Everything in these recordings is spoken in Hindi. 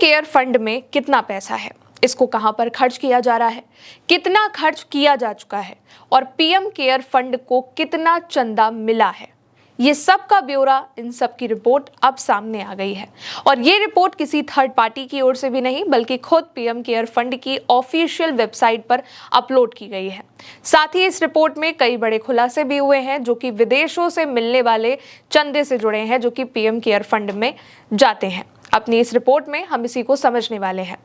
केयर फंड में कितना पैसा है, इसको कहां पर खर्च किया जा रहा है, कितना खर्च किया जा चुका है और पीएम केयर फंड को कितना चंदा मिला है, ये सब का ब्यौरा, इन सब की रिपोर्ट अब सामने आ गई है। और ये रिपोर्ट किसी थर्ड पार्टी की ओर से भी नहीं बल्कि खुद पीएम केयर फंड की ऑफिशियल वेबसाइट पर अपलोड की गई है। साथ ही इस रिपोर्ट में कई बड़े खुलासे भी हुए हैं जो कि विदेशों से मिलने वाले चंदे से जुड़े हैं, जो कि पीएम केयर फंड में जाते हैं। अपनी इस रिपोर्ट में हम इसी को समझने वाले हैं।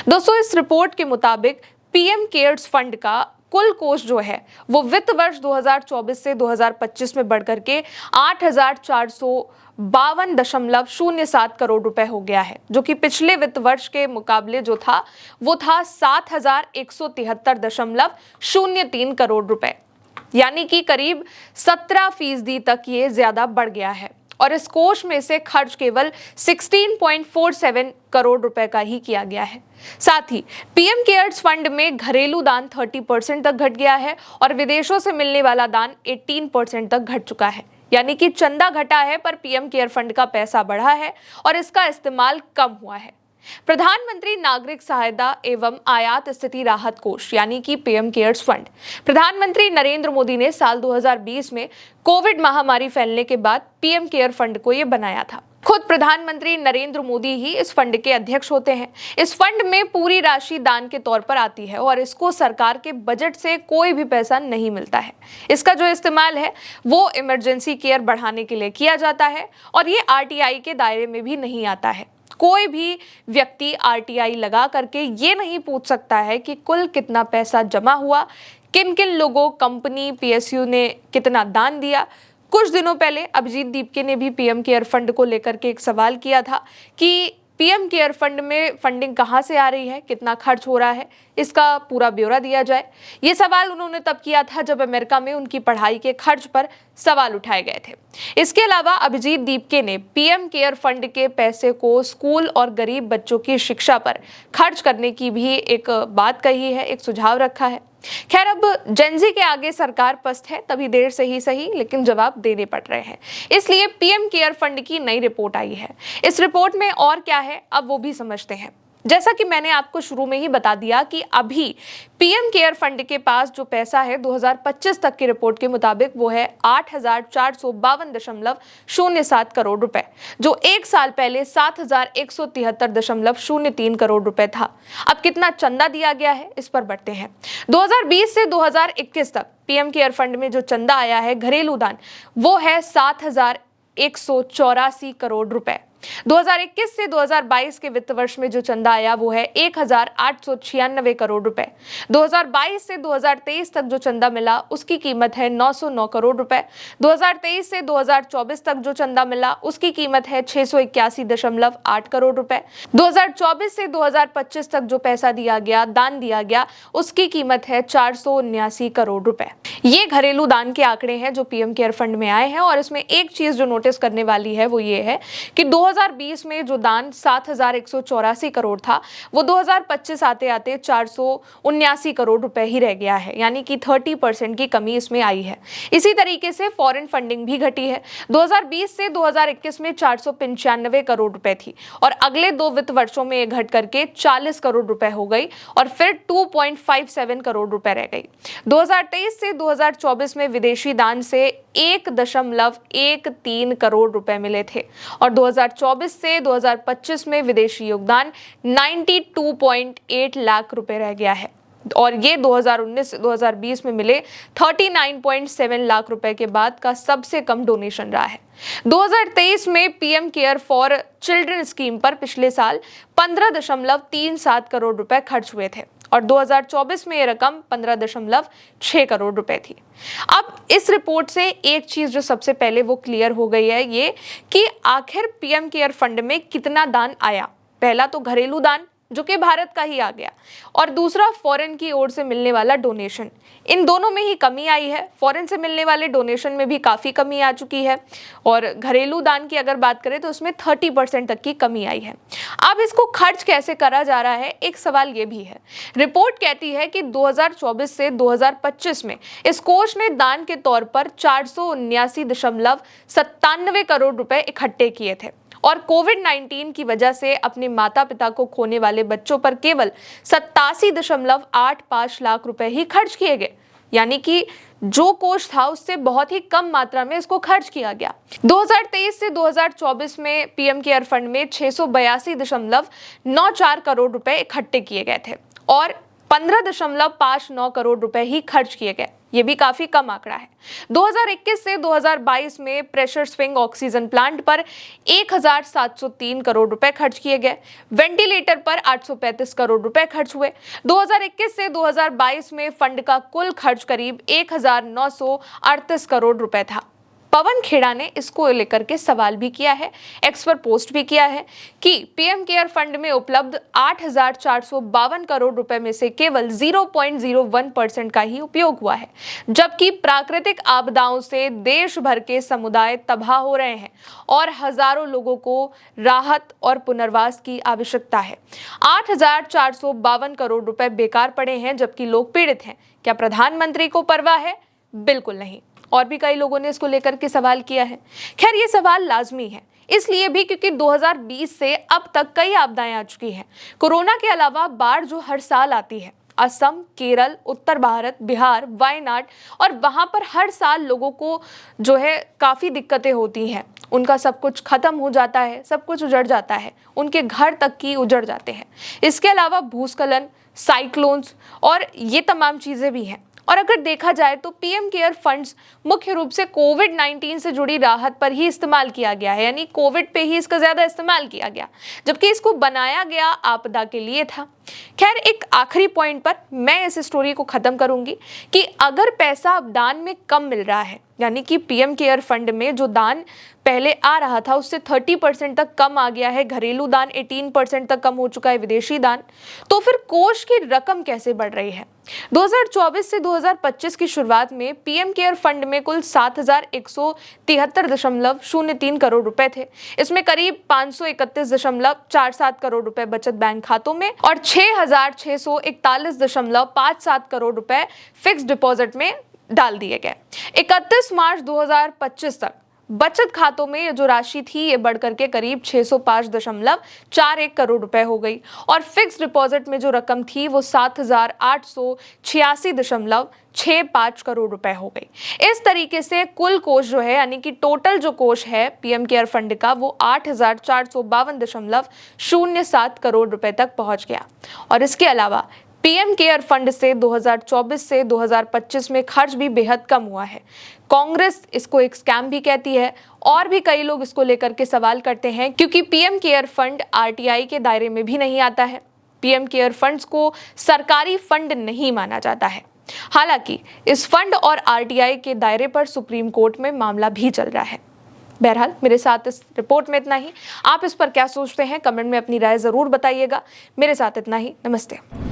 दोस्तों, इस रिपोर्ट के मुताबिक पीएम केयर्स फंड का कुल कोष जो है वो वित्त वर्ष 2024 से 2025 में बढ़कर के 8,452.07 करोड़ रुपए हो गया है, जो कि पिछले वित्त वर्ष के मुकाबले जो था वो था 7,173.03 करोड़ रुपए, यानी कि करीब 17% तक ये ज्यादा बढ़ गया है। और इस कोष में से खर्च केवल 16.47 करोड़ रुपए का ही किया गया है। साथ ही पीएम केयर्स फंड में घरेलू दान 30% तक घट गया है और विदेशों से मिलने वाला दान 18% तक घट चुका है, यानी कि चंदा घटा है पर पीएम केयर फंड का पैसा बढ़ा है और इसका इस्तेमाल कम हुआ है। प्रधानमंत्री नागरिक सहायता एवं आयात स्थिति राहत कोष यानी कि पीएम केयर्स फंड प्रधानमंत्री नरेंद्र मोदी ने साल 2020 में कोविड महामारी फैलने के बाद पीएम केयर फंड को ये बनाया था। खुद प्रधानमंत्री नरेंद्र मोदी ही इस फंड के अध्यक्ष होते हैं। इस फंड में पूरी राशि दान के तौर पर आती है और इसको सरकार के बजट से कोई भी पैसा नहीं मिलता है। इसका जो इस्तेमाल है वो इमरजेंसी केयर बढ़ाने के लिए किया जाता है और ये आरटीआई के दायरे में भी नहीं आता है। कोई भी व्यक्ति आरटीआई लगा करके ये नहीं पूछ सकता है कि कुल कितना पैसा जमा हुआ, किन किन लोगों, कंपनी, पीएसयू ने कितना दान दिया। कुछ दिनों पहले अभिजीत दीपके ने भी पीएम केयर फंड को लेकर के एक सवाल किया था कि पीएम केयर फंड में फंडिंग कहां से आ रही है, कितना खर्च हो रहा है, इसका पूरा ब्यौरा दिया जाए। ये सवाल उन्होंने तब किया था जब अमेरिका में उनकी पढ़ाई के खर्च पर सवाल उठाए गए थे। इसके अलावा अभिजीत दीपके ने पीएम केयर फंड के पैसे को स्कूल और गरीब बच्चों की शिक्षा पर खर्च करने की भी एक बात कही है, एक सुझाव रखा है। खैर, अब जेनजी के आगे सरकार पस्त है, तभी देर से ही सही लेकिन जवाब देने पड़ रहे हैं। इसलिए पीएम केयर फंड की नई रिपोर्ट आई है। इस रिपोर्ट में और क्या है अब वो भी समझते हैं। जैसा कि मैंने आपको शुरू में ही बता दिया कि अभी पीएम केयर फंड के पास जो पैसा है 2025 तक की रिपोर्ट के मुताबिक वो है 8,452.07 करोड़ रुपए, जो एक साल पहले 7,173.03 करोड़ रुपए था। अब कितना चंदा दिया गया है इस पर बढ़ते हैं। 2020 से 2021 तक पीएम केयर फंड में जो चंदा आया है घरेलू दान वो है 7,184 करोड़ रुपए। 2021 से 2022 के वित्त वर्ष में जो चंदा आया वो है 1,896 करोड़ रुपए। 2022 से 2023 तक जो चंदा मिला उसकी कीमत है 909 करोड़ रुपए। 2023 से 2024 तक जो चंदा मिला उसकी कीमत है 681.8 करोड़ रुपए। 2024 से 2025 तक जो पैसा दिया गया, दान दिया गया, उसकी कीमत है 479 करोड़ रुपए। ये घरेलू दान के आंकड़े हैं जो पीएम केयर फंड में आए हैं और इसमें एक चीज जो नोटिस करने वाली है वो ये है कि 2020 में जो दान 7,184 करोड़ था वो 2025 आते आते 479 करोड़ रुपए ही रह गया है, यानी कि 30% की कमी इसमें आई है। इसी तरीके से फॉरेन फंडिंग भी घटी है। 2020 से 2021 में 495 करोड़ रुपए थी और अगले 2 वित्त वर्षों में ये घट करके 40 करोड़ रुपए हो गई और फिर 2.57 करोड़ रुपए रह गई। 2023 से 2024 में विदेशी दान से 1.13 करोड़ रुपए मिले थे और 2024 से 2025 में विदेशी योगदान 92.8 लाख रुपए रह गया है और ये 2019 से 2020 में मिले 39.7 लाख रुपए के बाद का सबसे कम डोनेशन रहा है। 2023 में PM care for children scheme पर पिछले साल 15.37 करोड़ रुपए खर्च हुए थे और 2024 में ये रकम 15.6 करोड़ रुपए थी। अब इस रिपोर्ट से एक चीज जो सबसे पहले वो क्लियर हो गई है ये कि आखिर पीएम केयर फंड में कितना दान आया। पहला तो घरेलू दान जो कि भारत का ही आ गया और दूसरा फॉरेन की ओर से मिलने वाला डोनेशन। इन दोनों में ही कमी आई है। फॉरेन से मिलने वाले डोनेशन में भी काफ़ी कमी आ चुकी है और घरेलू दान की अगर बात करें तो उसमें 30% तक की कमी आई है। अब इसको खर्च कैसे करा जा रहा है, एक सवाल ये भी है। रिपोर्ट कहती है कि 2024 से 2025 में इस कोष ने दान के तौर पर 479.97 करोड़ रुपए इकट्ठे किए थे और कोविड-19 की वजह से अपने माता पिता को खोने वाले बच्चों पर केवल 87.85 लाख रुपए ही खर्च किए गए, यानी कि जो कोष था उससे बहुत ही कम मात्रा में इसको खर्च किया गया। 2023 से 2024 में पीएम केयर फंड में 682.94 करोड़ रुपए इकट्ठे किए गए थे और 15.59 करोड़ रुपए ही खर्च किए गए। ये भी काफी कम आंकड़ा है। 2021 से 2022 में प्रेशर स्विंग ऑक्सीजन प्लांट पर 1703 करोड़ रुपए खर्च किए गए। वेंटिलेटर पर 835 करोड़ रुपए खर्च हुए। 2021 से 2022 में फंड का कुल खर्च करीब 1938 करोड़ रुपए था। पवन खेड़ा ने इसको लेकर के सवाल भी किया है, एक्स पर पोस्ट भी किया है कि पीएम केयर फंड में उपलब्ध 8,452 करोड़ रुपए में से केवल 0.01% का ही उपयोग हुआ है, जबकि प्राकृतिक आपदाओं से देश भर के समुदाय तबाह हो रहे हैं और हजारों लोगों को राहत और पुनर्वास की आवश्यकता है। 8,452 करोड़ रुपए बेकार पड़े हैं जबकि लोग पीड़ित हैं। क्या प्रधानमंत्री को परवाह है? बिल्कुल नहीं। और भी कई लोगों ने इसको लेकर के सवाल किया है। खैर, ये सवाल लाजमी है, इसलिए भी क्योंकि 2020 से अब तक कई आपदाएं आ चुकी हैं। कोरोना के अलावा बाढ़ जो हर साल आती है, असम, केरल, उत्तर भारत, बिहार, वायनाड, और वहां पर हर साल लोगों को जो है काफी दिक्कतें होती हैं। उनका सब कुछ खत्म हो जाता है, सब कुछ उजड़ जाता है, उनके घर तक की उजड़ जाते हैं। इसके अलावा भूस्खलन, साइक्लोन्स और ये तमाम चीजें भी हैं। और अगर देखा जाए तो पीएम केयर फंड्स मुख्य रूप से कोविड-19 से जुड़ी राहत पर ही इस्तेमाल किया गया है, यानी कोविड पे ही इसका ज्यादा इस्तेमाल किया गया, जबकि इसको बनाया गया आपदा के लिए था। खैर, एक आखिरी पॉइंट पर मैं इस स्टोरी को खत्म करूंगी कि अगर पैसा अब दान में कम मिल रहा है, यानी कि पीएम केयर फंड में जो दान पहले आ रहा था उससे 30% तक कम आ गया है, घरेलू दान 18% तक कम हो चुका है, विदेशी दान, तो फिर कोष की रकम कैसे बढ़ रही है? 2024 से 2025 की शुरुआत में पीएम केयर फंड में कुल 7,173.03 करोड़ रुपए थे। इसमें करीब 531.47 करोड़ रुपए बचत बैंक खातों में और 6,641.57 करोड़ रुपए फिक्स्ड डिपॉजिट में डाल दिए गए। 31 मार्च 2025 तक बचत खातों में ये जो राशि थी ये बढ़कर के करीब 605.41 करोड़ रुपए हो गई और फिक्स डिपॉजिट में जो रकम थी वो 7,886.65 करोड़ रुपए हो गई। इस तरीके से कुल कोष जो है, यानी कि टोटल जो कोष है पीएम केयर फंड का, वो 8,452.07 करोड़ रुपए तक पहुंच गया। और इसके अलावा पीएम केयर फंड से 2024 से 2025 में खर्च भी बेहद कम हुआ है। कांग्रेस इसको एक स्कैम भी कहती है और भी कई लोग इसको लेकर के सवाल करते हैं, क्योंकि पीएम केयर फंड आरटीआई के दायरे में भी नहीं आता है। पीएम केयर फंड्स को सरकारी फंड नहीं माना जाता है। हालांकि इस फंड और आरटीआई के दायरे पर सुप्रीम कोर्ट में मामला भी चल रहा है। बहरहाल, मेरे साथ इस रिपोर्ट में इतना ही। आप इस पर क्या सोचते हैं? कमेंट में अपनी राय जरूर बताइएगा। मेरे साथ इतना ही। नमस्ते।